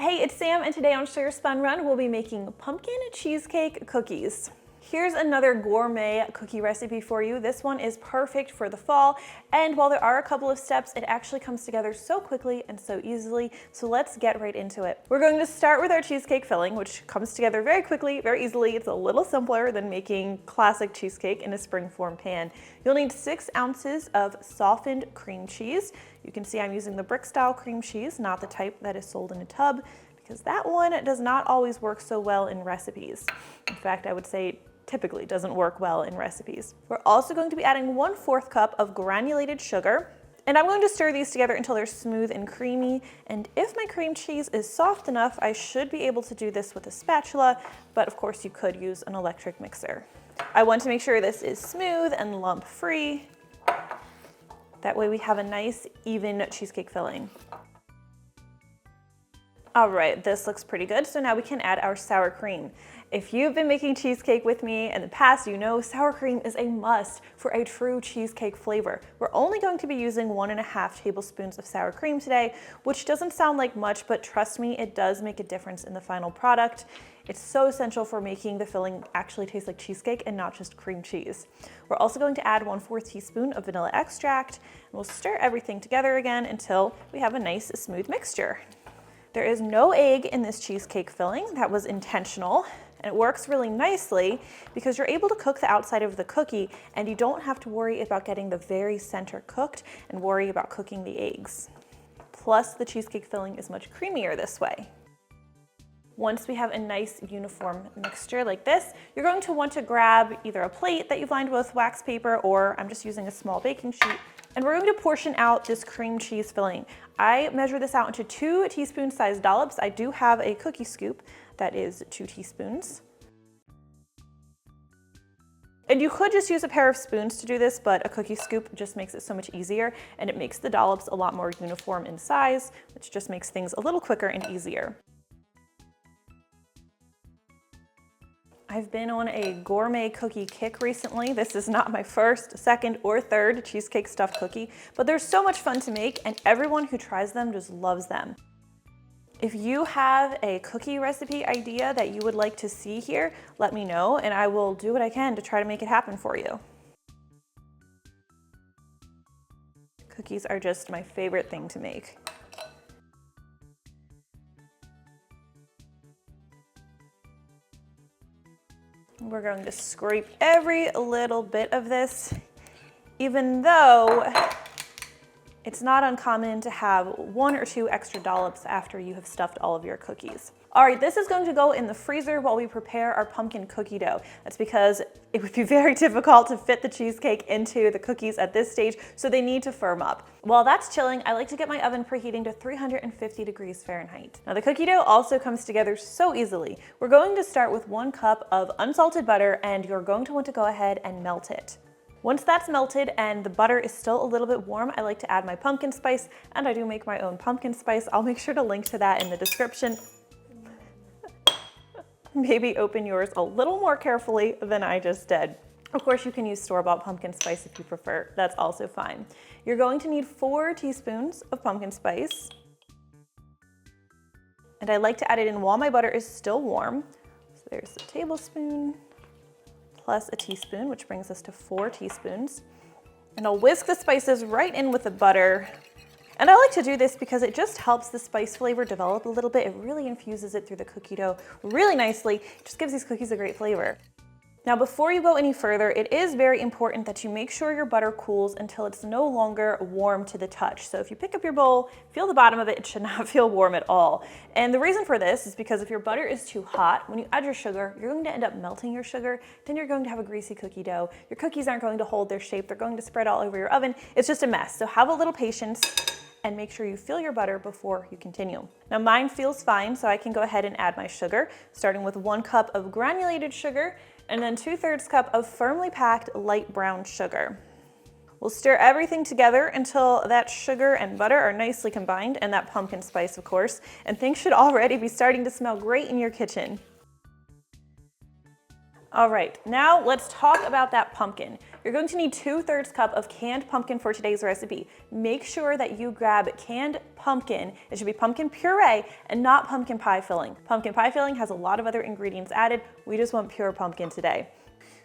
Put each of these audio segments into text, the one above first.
Hey, it's Sam, and today on Sugar Spun Run, we'll be making pumpkin cheesecake cookies. Here's another gourmet cookie recipe for you. This one is perfect for the fall, and while there are a couple of steps, it actually comes together so quickly and so easily, so let's get right into it. We're going to start with our cheesecake filling, which comes together very quickly, very easily. It's a little simpler than making classic cheesecake in a springform pan. You'll need 6 ounces of softened cream cheese. You can see I'm using the brick-style cream cheese, not the type that is sold in a tub, because that one does not always work so well in recipes. In fact, I would say typically doesn't work well in recipes. We're also going to be adding 1/4 cup of granulated sugar, and I'm going to stir these together until they're smooth and creamy. And if my cream cheese is soft enough, I should be able to do this with a spatula, but of course you could use an electric mixer. I want to make sure this is smooth and lump-free. That way we have a nice, even cheesecake filling. All right, this looks pretty good. So now we can add our sour cream. If you've been making cheesecake with me in the past, you know sour cream is a must for a true cheesecake flavor. We're only going to be using 1.5 tablespoons of sour cream today, which doesn't sound like much, but trust me, it does make a difference in the final product. It's so essential for making the filling actually taste like cheesecake and not just cream cheese. We're also going to add 1/4 teaspoon of vanilla extract, and we'll stir everything together again until we have a nice smooth mixture. There is no egg in this cheesecake filling. That was intentional, and it works really nicely because you're able to cook the outside of the cookie and you don't have to worry about getting the very center cooked and worry about cooking the eggs. Plus, the cheesecake filling is much creamier this way. Once we have a nice uniform mixture like this, you're going to want to grab either a plate that you've lined with wax paper, or I'm just using a small baking sheet, and we're going to portion out this cream cheese filling. I measure this out into 2 teaspoon-sized dollops. I do have a cookie scoop that is 2 teaspoons. And you could just use a pair of spoons to do this, but a cookie scoop just makes it so much easier, and it makes the dollops a lot more uniform in size, which just makes things a little quicker and easier. I've been on a gourmet cookie kick recently. This is not my first, second, or third cheesecake stuffed cookie, but they're so much fun to make, and everyone who tries them just loves them. If you have a cookie recipe idea that you would like to see here, let me know, and I will do what I can to try to make it happen for you. Cookies are just my favorite thing to make. We're going to scrape every little bit of this, even though it's not uncommon to have 1 or 2 extra dollops after you have stuffed all of your cookies. All right, this is going to go in the freezer while we prepare our pumpkin cookie dough. That's because it would be very difficult to fit the cheesecake into the cookies at this stage, so they need to firm up. While that's chilling, I like to get my oven preheating to 350 degrees Fahrenheit. Now the cookie dough also comes together so easily. We're going to start with 1 cup of unsalted butter, and you're going to want to go ahead and melt it. Once that's melted and the butter is still a little bit warm, I like to add my pumpkin spice, and I do make my own pumpkin spice. I'll make sure to link to that in the description. Maybe open yours a little more carefully than I just did. Of course, you can use store-bought pumpkin spice if you prefer. That's also fine. You're going to need 4 teaspoons of pumpkin spice. And I like to add it in while my butter is still warm. So there's a tablespoon plus a teaspoon, which brings us to 4 teaspoons. And I'll whisk the spices right in with the butter. And I like to do this because it just helps the spice flavor develop a little bit. It really infuses it through the cookie dough really nicely. It just gives these cookies a great flavor. Now, before you go any further, it is very important that you make sure your butter cools until it's no longer warm to the touch. So if you pick up your bowl, feel the bottom of it, it should not feel warm at all. And the reason for this is because if your butter is too hot, when you add your sugar, you're going to end up melting your sugar. Then you're going to have a greasy cookie dough. Your cookies aren't going to hold their shape. They're going to spread all over your oven. It's just a mess. So have a little patience and make sure you fill your butter before you continue. Now mine feels fine, so I can go ahead and add my sugar, starting with 1 cup of granulated sugar, and then 2/3 cup of firmly packed light brown sugar. We'll stir everything together until that sugar and butter are nicely combined, and that pumpkin spice, of course, and things should already be starting to smell great in your kitchen. All right, now let's talk about that pumpkin. You're going to need 2/3 cup of canned pumpkin for today's recipe. Make sure that you grab canned pumpkin. It should be pumpkin puree and not pumpkin pie filling. Pumpkin pie filling has a lot of other ingredients added. We just want pure pumpkin today.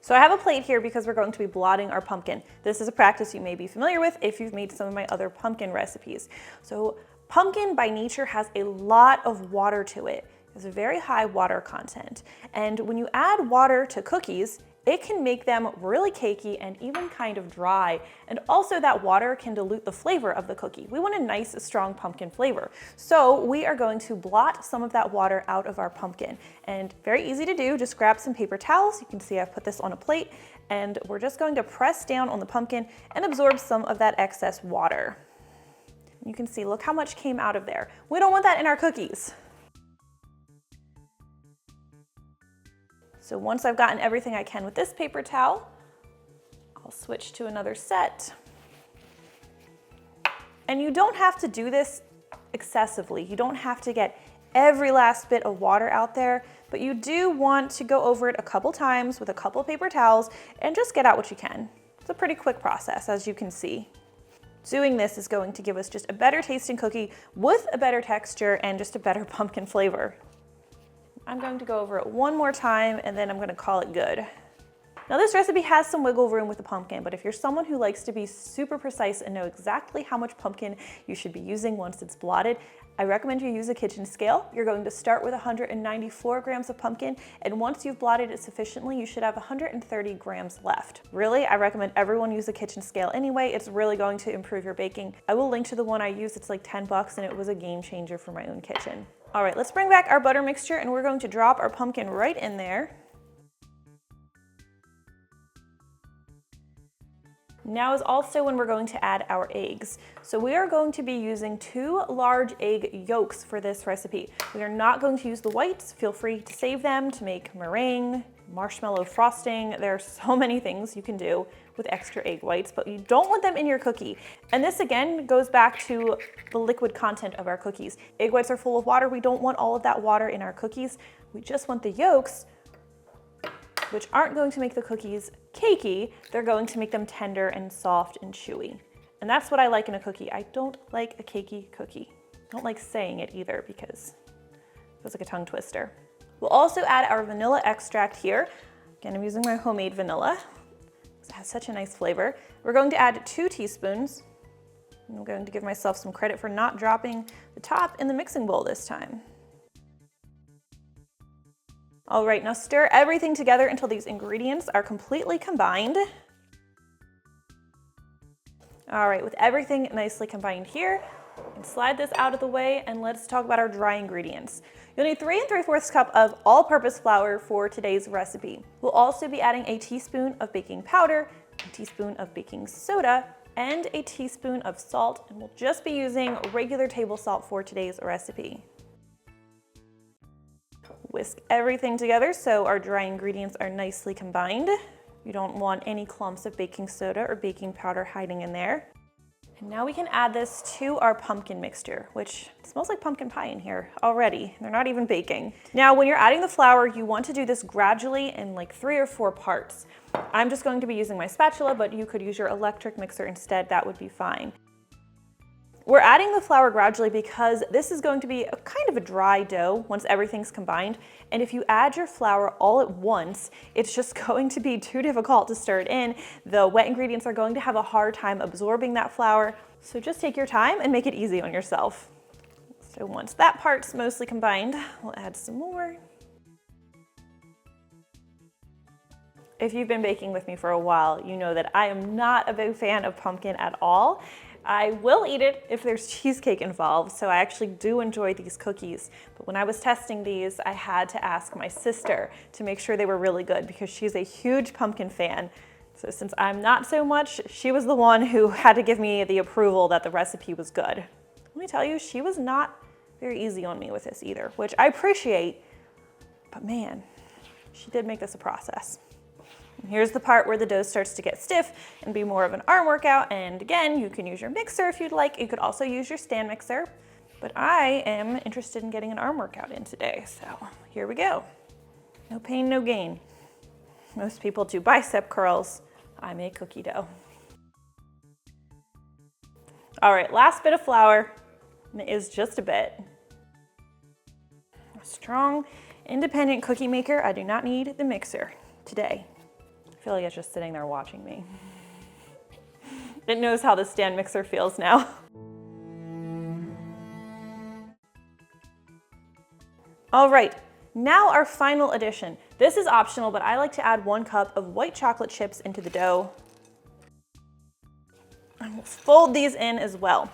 So I have a plate here because we're going to be blotting our pumpkin. This is a practice you may be familiar with if you've made some of my other pumpkin recipes. So pumpkin by nature has a lot of water to it. There's a very high water content. And when you add water to cookies, it can make them really cakey and even kind of dry. And also that water can dilute the flavor of the cookie. We want a nice, strong pumpkin flavor. So we are going to blot some of that water out of our pumpkin. And very easy to do, just grab some paper towels. You can see I've put this on a plate, and we're just going to press down on the pumpkin and absorb some of that excess water. You can see, look how much came out of there. We don't want that in our cookies. So once I've gotten everything I can with this paper towel, I'll switch to another set. And you don't have to do this excessively. You don't have to get every last bit of water out there, but you do want to go over it a couple times with a couple paper towels and just get out what you can. It's a pretty quick process, as you can see. Doing this is going to give us just a better tasting cookie with a better texture and just a better pumpkin flavor. I'm going to go over it one more time and then I'm going to call it good. Now this recipe has some wiggle room with the pumpkin, but if you're someone who likes to be super precise and know exactly how much pumpkin you should be using once it's blotted, I recommend you use a kitchen scale. You're going to start with 194 grams of pumpkin, and once you've blotted it sufficiently, you should have 130 grams left. Really, I recommend everyone use a kitchen scale anyway. It's really going to improve your baking. I will link to the one I used. It's like 10 bucks and it was a game changer for my own kitchen. All right, let's bring back our butter mixture and we're going to drop our pumpkin right in there. Now is also when we're going to add our eggs. So we are going to be using 2 large egg yolks for this recipe. We are not going to use the whites. Feel free to save them to make meringue, marshmallow frosting. There are so many things you can do with extra egg whites, but you don't want them in your cookie. And this again goes back to the liquid content of our cookies. Egg whites are full of water. We don't want all of that water in our cookies. We just want the yolks, which aren't going to make the cookies cakey. They're going to make them tender and soft and chewy. And that's what I like in a cookie. I don't like a cakey cookie. I don't like saying it either because it feels like a tongue twister. We'll also add our vanilla extract here. Again, I'm using my homemade vanilla. It has such a nice flavor. We're going to add 2 teaspoons. I'm going to give myself some credit for not dropping the top in the mixing bowl this time. All right, now stir everything together until these ingredients are completely combined. All right, with everything nicely combined here, you can slide this out of the way and let's talk about our dry ingredients. You'll need 3 3/4 cup of all-purpose flour for today's recipe. We'll also be adding a teaspoon of baking powder, a teaspoon of baking soda, and a teaspoon of salt, and we'll just be using regular table salt for today's recipe. Whisk everything together so our dry ingredients are nicely combined. You don't want any clumps of baking soda or baking powder hiding in there. And now we can add this to our pumpkin mixture, which smells like pumpkin pie in here already. They're not even baking. Now, when you're adding the flour, you want to do this gradually in like 3 or 4 parts. I'm just going to be using my spatula, but you could use your electric mixer instead. That would be fine. We're adding the flour gradually because this is going to be a kind of a dry dough once everything's combined. And if you add your flour all at once, it's just going to be too difficult to stir it in. The wet ingredients are going to have a hard time absorbing that flour. So just take your time and make it easy on yourself. So once that part's mostly combined, we'll add some more. If you've been baking with me for a while, you know that I am not a big fan of pumpkin at all. I will eat it if there's cheesecake involved, so I actually do enjoy these cookies. But when I was testing these, I had to ask my sister to make sure they were really good because she's a huge pumpkin fan. So since I'm not so much, she was the one who had to give me the approval that the recipe was good. Let me tell you, she was not very easy on me with this either, which I appreciate, but man, she did make this a process. Here's the part where the dough starts to get stiff and be more of an arm workout. And again, you can use your mixer if you'd like. You could also use your stand mixer, but I am interested in getting an arm workout in today. So here we go. No pain, no gain. Most people do bicep curls. I make cookie dough. All right, last bit of flour is just a bit. A strong, independent cookie maker. I do not need the mixer today. I feel like it's just sitting there watching me. It knows how the stand mixer feels now. All right, now our final addition. This is optional, but I like to add 1 cup of white chocolate chips into the dough. And we'll fold these in as well.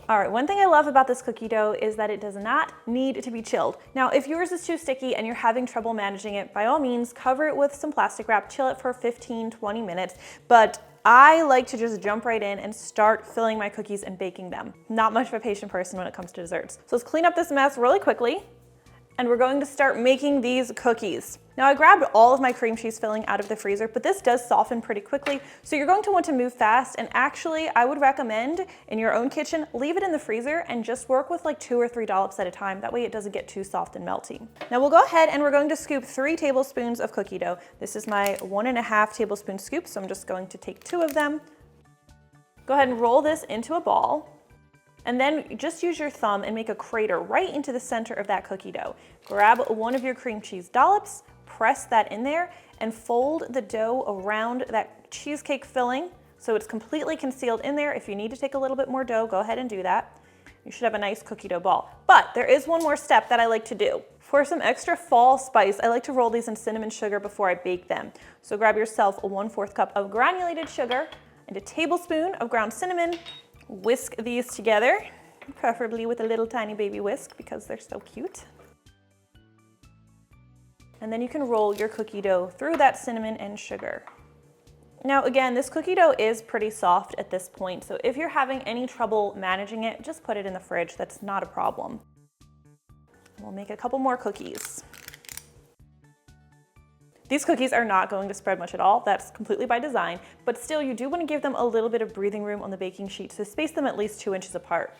All right, one thing I love about this cookie dough is that it does not need to be chilled. Now, if yours is too sticky and you're having trouble managing it, by all means, cover it with some plastic wrap, chill it for 15-20 minutes, but I like to just jump right in and start filling my cookies and baking them. Not much of a patient person when it comes to desserts. So let's clean up this mess really quickly, and we're going to start making these cookies. Now I grabbed all of my cream cheese filling out of the freezer, but this does soften pretty quickly, so you're going to want to move fast, and actually I would recommend in your own kitchen, leave it in the freezer and just work with like 2 or 3 dollops at a time. That way it doesn't get too soft and melty. Now we'll go ahead and we're going to scoop 3 tablespoons of cookie dough. This is my 1.5 tablespoon scoop, so I'm just going to take 2 of them. Go ahead and roll this into a ball. And then just use your thumb and make a crater right into the center of that cookie dough. Grab one of your cream cheese dollops, press that in there, and fold the dough around that cheesecake filling so it's completely concealed in there. If you need to take a little bit more dough, go ahead and do that. You should have a nice cookie dough ball. But there is one more step that I like to do. For some extra fall spice, I like to roll these in cinnamon sugar before I bake them. So grab yourself a 1/4 cup of granulated sugar and a tablespoon of ground cinnamon. Whisk these together, preferably with a little tiny baby whisk because they're so cute. And then you can roll your cookie dough through that cinnamon and sugar. Now again, this cookie dough is pretty soft at this point, so if you're having any trouble managing it, just put it in the fridge. That's not a problem. We'll make a couple more cookies. These cookies are not going to spread much at all. That's completely by design, but still you do want to give them a little bit of breathing room on the baking sheet, so space them at least 2 inches apart.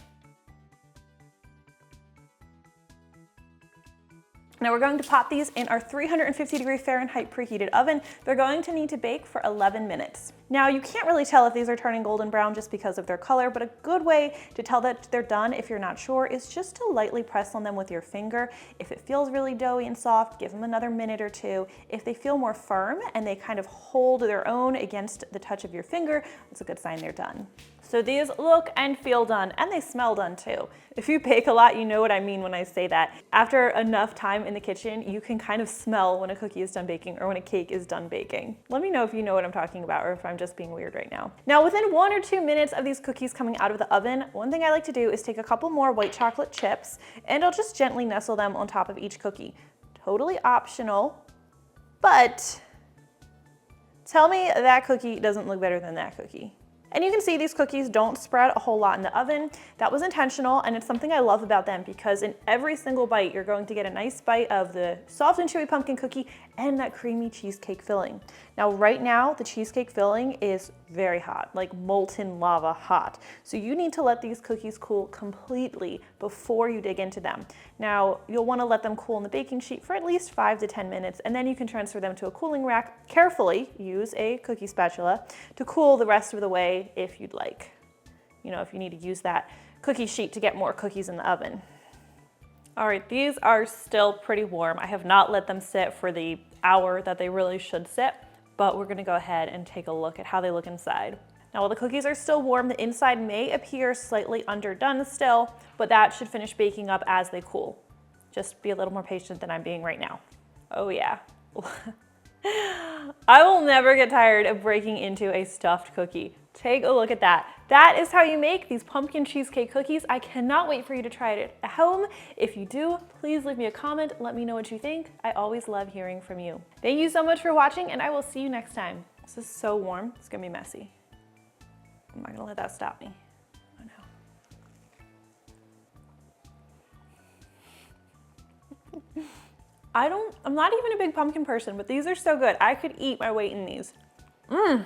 Now we're going to pop these in our 350 Fahrenheit preheated oven. They're going to need to bake for 11 minutes. Now you can't really tell if these are turning golden brown just because of their color, but a good way to tell that they're done if you're not sure is just to lightly press on them with your finger. If it feels really doughy and soft, give them another minute or 2. If they feel more firm and they kind of hold their own against the touch of your finger, it's a good sign they're done. So these look and feel done, and they smell done too. If you bake a lot, you know what I mean when I say that. After enough time in the kitchen, you can kind of smell when a cookie is done baking or when a cake is done baking. Let me know if you know what I'm talking about or if I'm just being weird right now. Now, within 1 or 2 minutes of these cookies coming out of the oven, one thing I like to do is take a couple more white chocolate chips, and I'll just gently nestle them on top of each cookie. Totally optional, but tell me that cookie doesn't look better than that cookie. And you can see these cookies don't spread a whole lot in the oven. That was intentional, and it's something I love about them because in every single bite, you're going to get a nice bite of the soft and chewy pumpkin cookie and that creamy cheesecake filling. Now, right now, the cheesecake filling is very hot, like molten lava hot. So you need to let these cookies cool completely before you dig into them. Now, you'll want to let them cool in the baking sheet for at least 5 to 10 minutes, and then you can transfer them to a cooling rack. Carefully use a cookie spatula to cool the rest of the way if you'd like. You know, if you need to use that cookie sheet to get more cookies in the oven. All right, these are still pretty warm. I have not let them sit for the hour that they really should sit, but we're gonna go ahead and take a look at how they look inside. Now, while the cookies are still warm, the inside may appear slightly underdone still, but that should finish baking up as they cool. Just be a little more patient than I'm being right now. Oh yeah. I will never get tired of breaking into a stuffed cookie. Take a look at that. That is how you make these pumpkin cheesecake cookies. I cannot wait for you to try it at home. If you do, please leave me a comment. Let me know what you think. I always love hearing from you. Thank you so much for watching, and I will see you next time. This is so warm. It's gonna be messy. I'm not gonna let that stop me. Oh no. I'm not even a big pumpkin person, but these are so good. I could eat my weight in these. Mmm.